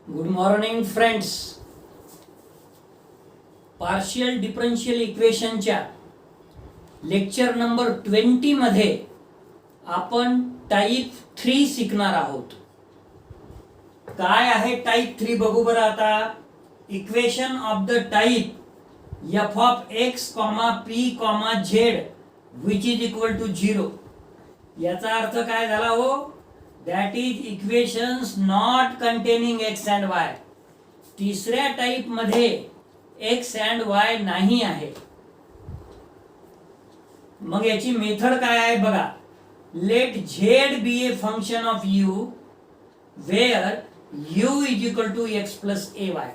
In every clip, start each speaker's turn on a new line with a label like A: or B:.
A: Good morning friends. Partial differential इक्वेशनच्या lecture number 20 मध्ये आपण टाइप 3 शिकणार आहोत. काय आहे टाइप 3 बघू बरं आता. Equation of the type f of x, p, z which is equal to 0. याचा अर्थ काय झाला हो. That is equations not containing x and y. तिसऱ्या टाइप मध्ये x अँड y नाही आहे. मग याची मेथड काय आहे बघा. Let z be a function of u where u is equal to x plus ay.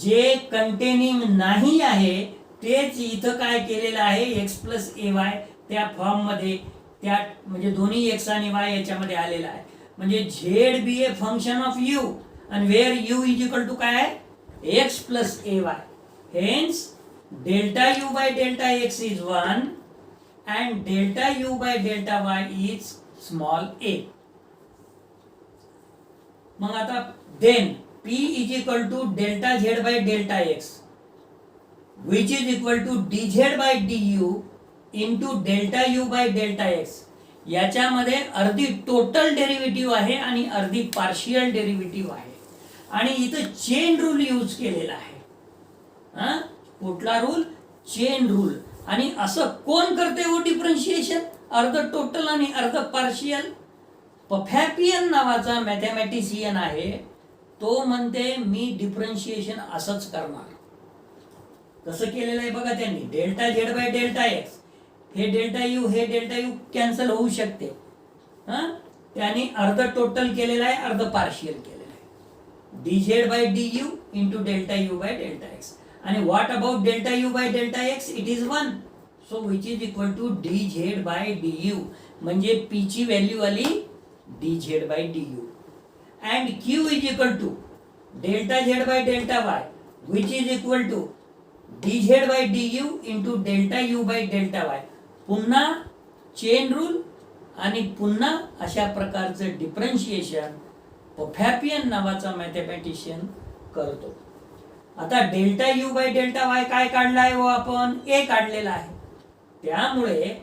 A: जे कंटेनिंग नाही आहे तेच इथं काय केलेलं आहे x प्लस ay त्या फॉर्म मध्ये, त्या म्हणजे दोन्ही x आणि y याच्यामध्ये आलेला आहे. म्हणजे z be a function of u आणि where u is equal to काय x plus ay. Hence delta u by delta x is 1 and delta u by delta y is small a. मग आता then p is equal to delta z by delta x which is equal to dz by du into delta u by delta x. याच्यामध्ये अर्धी total derivative आहे आणि अर्धी partial derivative आहे. आणि इथं चेन रूल यूज केलेला आहे. कुठला रूल. Chain rule. आणि असं कोण करते हो डिफरन्शिएशन. अर्ध टोटल आणि अर्ध पार्शियल. पफॅपियन नावाचा मॅथमॅटिशियन आहे. तो म्हणते मी डिफरन्शिएशन असंच करणार. कसं केलेलं आहे बघा त्यांनी. Delta Z by delta x, हे डेल्टा यू हे डेल्टा यू कॅन्सल होऊ शकते. त्याने अर्ध टोटल केलेलं आहे, अर्ध पार्शियल केलेलं आहे. D Z by D U into delta you by delta X. आणि what about delta you by delta X. It is 1. So which is equal to D Z by D U. म्हणजे P ची value आली D Z by D U. And q is equal to delta z by delta y which is equal to dz by du into delta u by delta y. पुन्हा chain rule आणि पुन्हा अशा प्रकारचं differentiation पफॅपियन नावाचा mathematician करतो. आता delta you by delta Y काय काढलाय हो आपण. ए काढलेला आहे. त्यामुळे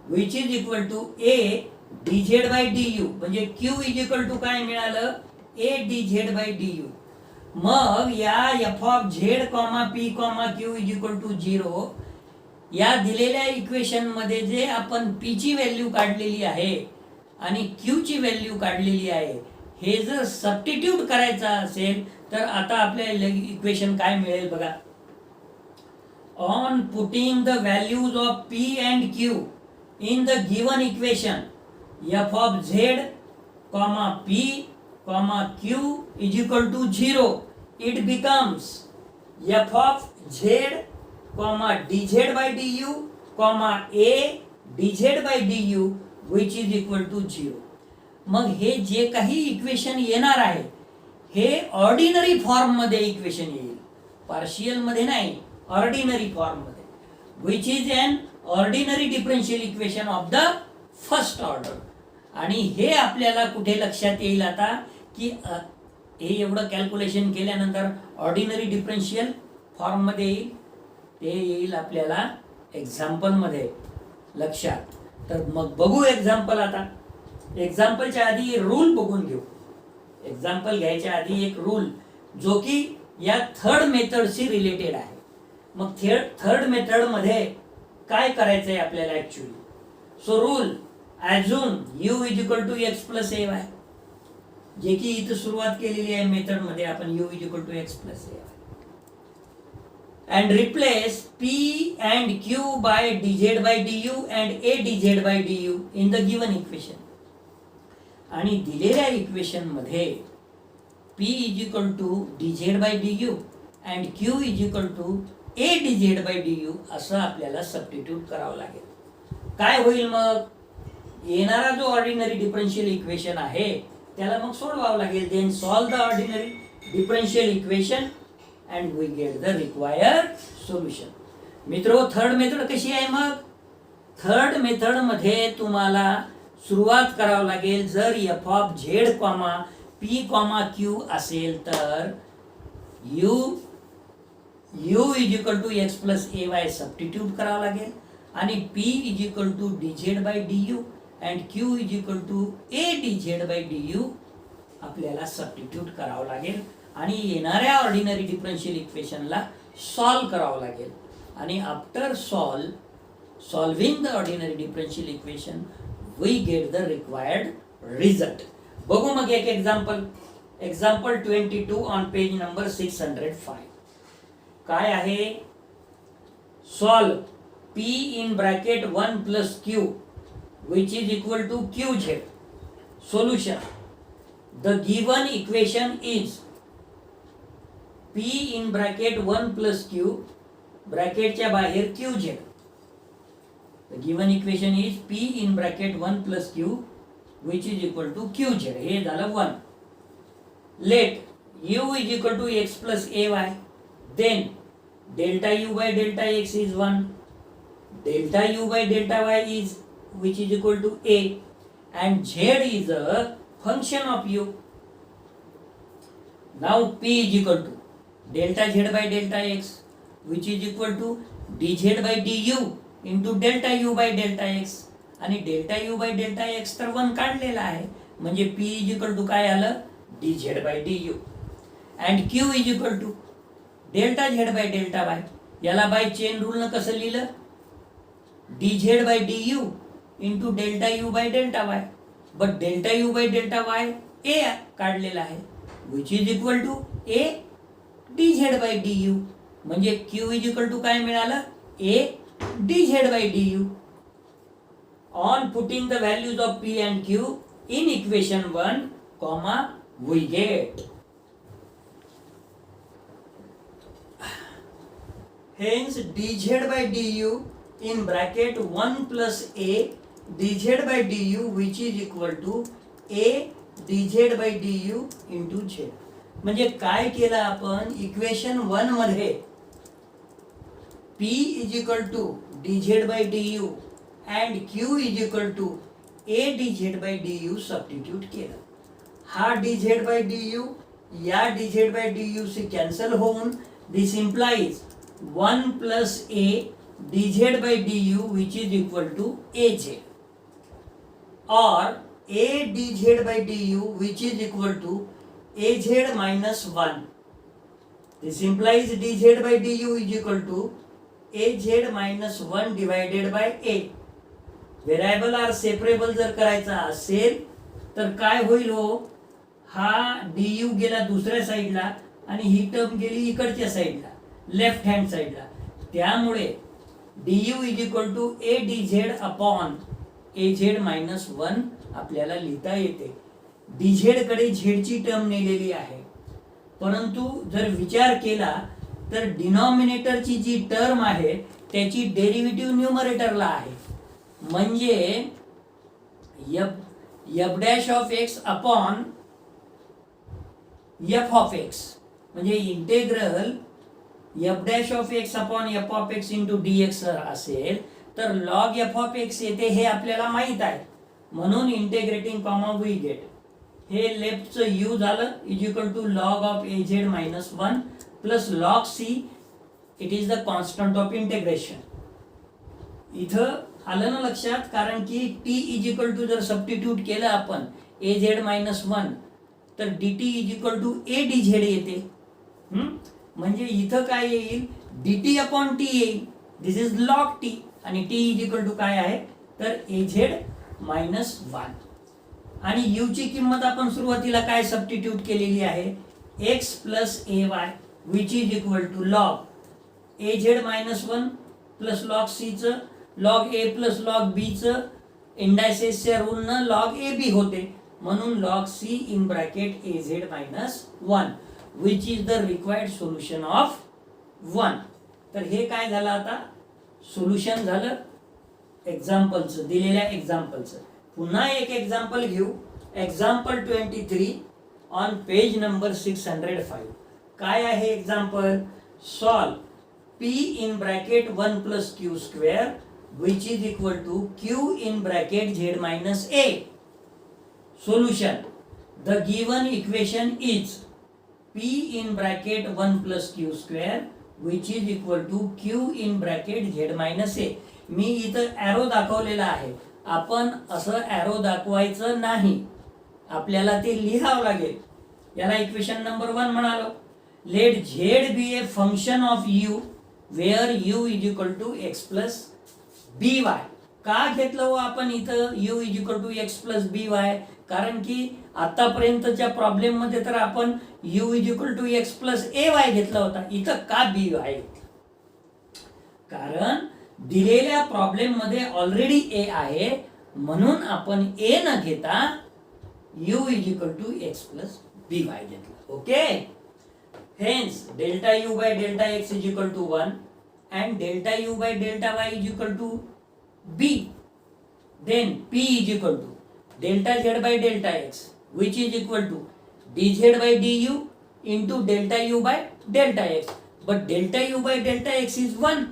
A: which is equal to a dz by du म्हणजे q इज इक्वल टू काय मिळालं a dz बाय du. मग या f of z, p, q is equal to 0 या दिलेल्या इक्वेशन मध्ये जे आपण p ची व्हॅल्यू काढलेली आहे आणि q ची व्हॅल्यू काढलेली आहे, हे जर सबस्टिट्यूट करायचं असेल तर आता आपल्याला इक्वेशन काय मिळेल बघा. On putting the values of p and q in the given equation f of z, p, q is equal to 0, it becomes f of z, dz by du, a dz by du which is equal to 0. मग हे जे काही equation येणार आहे हे ordinary form मध्ये equation येईल, partial मध्ये नाही, ऑर्डिनरी फॉर्म मध्ये. which is an ordinary differential equation of the first order. आणि हे आपल्याला कुठे लक्षात येईल आता की हे एवढं कॅल्क्युलेशन केल्यानंतर ऑर्डिनरी डिफरन्शियल फॉर्म मध्ये येईल. ते येईल आपल्याला एक्झाम्पल मध्ये लक्षात. तर मग बघू एक्झाम्पल. आता एक्झाम्पलच्या आधी रूल बघून घेऊ. एक्झाम्पल घ्यायच्या आधी एक रूल जो की या थर्ड मेथडशी रिलेटेड आहे. मग थर्ड मेथड मध्ये काय करायचंय आपल्याला actually. So rule assume u is equal to x plus ay, जे की इथं सुरुवात केलेली आहे मेथड मध्ये आपण u is equal to x plus ay, and replace p and q by dz by du and a dz by du in the given equation. आणि दिलेल्या इक्वेशन मध्ये p is equal to dz by du and q is equal to a dz by du असं आपल्याला substitute करावं लागेल. काय होईल मग. येणारा जो ऑर्डिनरी डिफरन्शियल इक्वेशन आहे त्याला मग सोडवावं लागेल. Then solve the ordinary differential equation and we get the required solution. मित्रो थर्ड मेथड कशी आहे. मग थर्ड मेथड मध्ये तुम्हाला सुरुवात करावं लागेल. जर f of z, P, Q असेल तर u is equal to x plus a y substitute करावं लागेल आणि P is equal to D Z by D u and Q is equal to a D Z by D u आपल्याला substitute करावं लागेल आणि येणाऱ्या ऑर्डिनरी डिफरन्शियल इक्वेशनला सॉल्व करावं लागेल आणि after solving the ordinary differential equation we get the required result. बघू मग एक एक्झाम्पल 22 ऑन पेज नंबर 605. काय आहे? Solve P in bracket 1 plus Q which is equal to QZ. Solution. The given equation is P in bracket 1 plus Q ब्रॅकेटच्या बाहेर QZ. The given equation is P in bracket 1 plus Q which is equal to QZ. हे झालं 1. Let U is equal to x plus AY. Then delta U by delta x is 1. Delta U by delta y is which is equal to A and Z is a function of U. Now P is equal to delta Z by delta x which is equal to dz by du into delta u by delta x आणि delta u by delta x तर 1 काढलेला आहे म्हणजे P is equal to काय आलं dz by du and Q is equal to delta z by delta y. याला bye chain rule न कसं लिहिलं dz by du into delta u by delta y but delta u by delta y a काढलेला आहे which is equal to a dz by du म्हणजे Q is equal to काय मिळालं a dz by du. On putting the values of P and Q in equation 1, we get hence dz by du in bracket 1 plus a dz by du which is equal to a dz by du into z. म्हणजे काय केलं आपण equation 1 मध्ये P is equal to dz by du and Q is equal to a dz by du substitute केलं. हा dz by du या dz by du say cancel होऊन this implies 1 plus a dz by du which is equal to az or a dz by du which is equal to az minus 1. This implies dz by du is equal to az minus 1 divided by a. Variable are separable जर करायचा असेल तर काय होईल हो हा du गेला दुसऱ्या साईडला आणि ही टर्म गेली इकडच्या साईडला लेफ्ट हँड साईडला त्यामुळे du is equal to a dz upon az minus 1 आपल्याला लिहिता येते. dz कडे z ची टर्म नेलेली आहे परंतु जर विचार केला तर डिनॉमिनेटरची जी टर्म आहे त्याची डेरिव्हेटिव्ह न्यूमरेटरला आहे म्हणजे f dash of x upon f of x म्हणजे integral f dash of x upon f of x into dx असेल तर log f ऑफ x येते हे आपल्याला माहित आहे म्हणून इंटेग्रेटिंग कॉमा वी गेट हे लेफ्टचं u झालं is equal to log of az minus 1 plus log c it is the constant of integration. इथं आलं ना लक्षात कारण की t इज इक्वल टू जर सबस्टिट्यूट केलं आपण az मायनस 1 तर dt is equal to a dz येते म्हणजे इथं काय येईल dt अपॉन t येईल दिस इज log t आणि t इज इक्वल टू काय आहे तर az मायनस 1 आणि u ची किंमत आपण सुरुवातीला काय सबस्टिट्यूट केलेली आहे x plus ay which is equal to log az minus 1 plus log c चं log a plus log b चं इंडायसेसच्या रूलनं log ab होते म्हणून log c in bracket az minus 1 which is the required solution of 1. तर हे काय झालं आता solution झालं एक्झाम्पलचं दिलेल्या एक्झाम्पलचं. पुन्हा एक एक्झाम्पल घेऊ एक्झाम्पल 23 ऑन पेज नंबर 605. काय आहे example solve P in bracket 1 plus Q square which is equal to Q in bracket Z minus A. Solution. The given equation is p in bracket 1 plus q square which is equal to q in bracket z minus a. मी इथं arrow दाखवलेला आहे. आपण असं arrow दाखवायचं नाही, आपल्याला ते लिहावं लागेल. याला इक्वेशन नंबर 1 म्हणालो. Let z be a function of u where u is equal to x plus b y. का घेतलं हो आपण इथं u is equal to x plus b y? कारण की आतापर्यंतच्या प्रॉब्लेम मध्ये तर आपण u is equal to x plus a y घेतला होता. इथं का बी वाय? कारण दिलेल्या प्रॉब्लेम मध्ये ऑलरेडी ए आहे, म्हणून आपण ए न घेता u is equal to x plus b y घेतला. Okay. Hence delta u by delta x is equal to 1 and delta u by delta y is equal to b. Then p is equal to delta z by delta x which is equal to dz by du into delta u by delta x. But delta u by delta x is 1,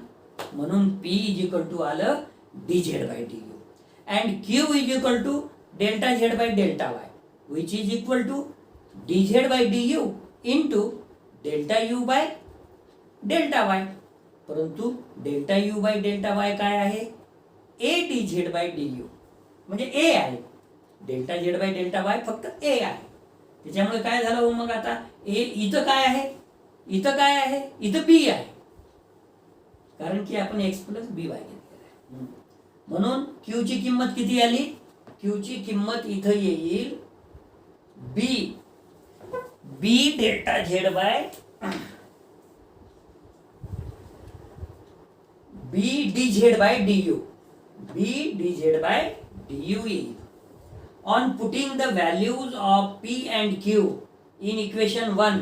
A: म्हणून p is equal to आलं dz by du. And q is equal to delta z by delta y which is equal to dz by du into delta you by delta Y. परंतु delta you by delta Y काय आहे? A D Z by D U, म्हणजे A आहे. Delta Z by delta Y फक्त A आहे. त्याच्यामुळे काय झालं हो मग आता? ए इथं काय आहे? इथं काय आहे? इथं बी आहे, कारण की आपण एक्स प्लस बी वाय घेतलेलं आहे. म्हणून क्यू ची किंमत किती आली? क्यू ची किंमत इथं येईल B B delta Z by B D Z by D U. B D Z by D U येईल. On putting the values of P and Q in equation 1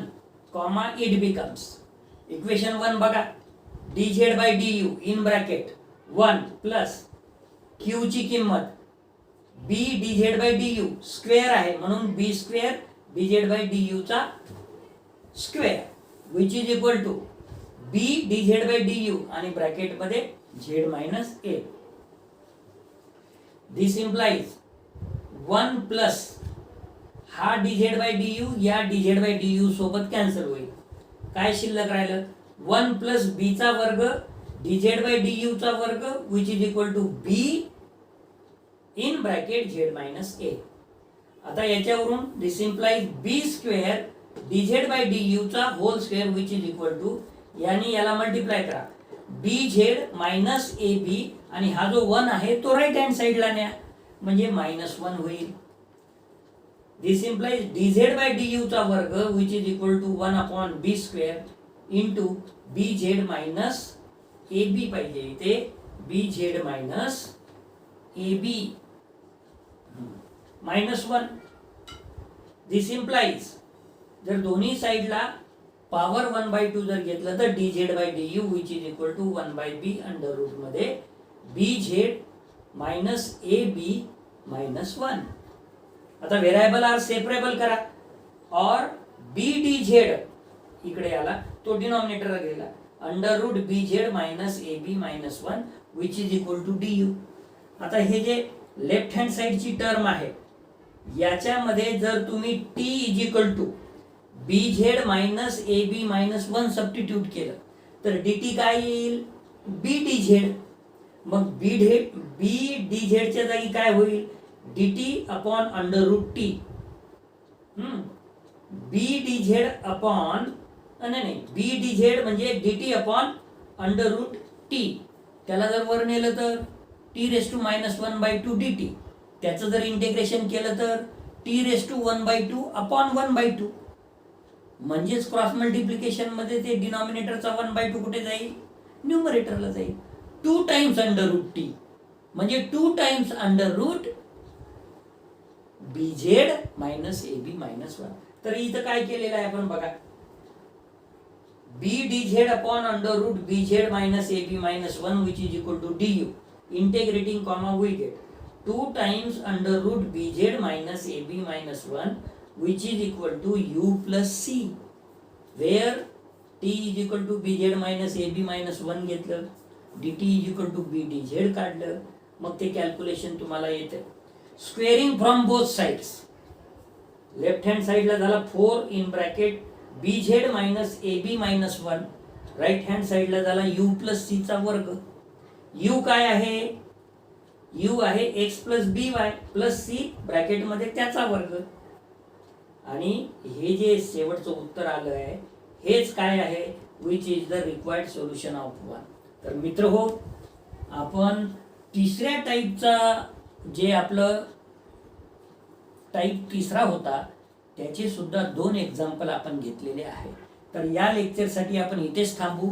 A: comma it becomes. Equation 1 बघा. D Z by D U in bracket 1 plus Q ची किंमत B D Z by D U square आहे, म्हणून B square dz by du चा square which is equal to b dz by du आणि bracket मध्ये z minus a. This implies 1 plus हा dz by du या dz by du सोबत cancel होईल. काय शिल्लक राहिलं? 1 plus b चा वर्ग dz by du चा वर्ग which is equal to b in bracket z minus a. आता याच्यावरून this implies b square dz by du चा whole square which is equal to, यानी याला मल्टिप्लाय करा bz मायनस ए बी, आणि हा जो 1 आहे तो राईट हँड साइडला न्या, म्हणजे -1 होईल. This implies dz by du चा वर्ग which is equal to 1 upon b square into bz minus a b पाहिजे इथे bz minus a b -1. This implies जर दोन्ही साइडला पॉवर 1/2 जर घेतलं तर dz by du which is equal to 1/b under root मध्ये bz मायनस ए बी -1. आता व्हेरिएबल आर सेपरेबल करा. और बी डी झेड इकडे आला, तो डिनॉमिनेटर गेला, under root bz minus a b -1 which is equal to du. आता हे जे लेफ्ट हँड साइडची टर्म आहे याच्यामध्ये जर तुम्ही t is equal to bz minus a b -1 substitute केलं तर dt काय येईल? b dz. मग b dz च्या जागी काय होईल? dt upon under root t. b dz upon नाही b dz म्हणजे dt upon under root t. त्याला जर वर नेलं तर t रेस टू -1/2 dt. त्याचं जर इंटिग्रेशन केलं तर t रेस टू 1/2 अपॉन 1/2. म्हणजेच क्रॉस मल्टिप्लिकेशन मध्ये ते डिनॉमिनेटरचा 1/2 कुठे जाईल? न्यूमरेटरला जाईल. 2 टाइम्स अंडर रूट t म्हणजे 2 times under root bz minus a b -1. तर इथं काय केलेलं आहे आपण बघा. b dz upon under root bz minus a b -1 which is equal to du. Integrating comma we get 2 times under root bz minus ab -1 which is equal to u plus c, where t is equal to bz minus ab -1 घेतलं, dt is equal to b dz काढलं, मग ते calculation तुम्हाला येतं. Squaring from both sides, left hand साईडला झाला 4 in bracket b z minus a b minus 1. Right hand साईडला झाला यू प्लस सी चा वर्ग. यू काय आहे? यू आहे x plus b Y plus C ब्रॅकेटमध्ये त्याचा वर्ग. आणि हे जे शेवटचं उत्तर आलं आहे हेच काय आहे? Which is the required solution of 1. तर मित्र हो, आपण तिसऱ्या टाईपचा जे आपलं टाईप तिसरा होता त्याचे सुद्धा 2 एक्झाम्पल आपण घेतलेले आहे. तर या लेक्चरसाठी आपण इथेच थांबू.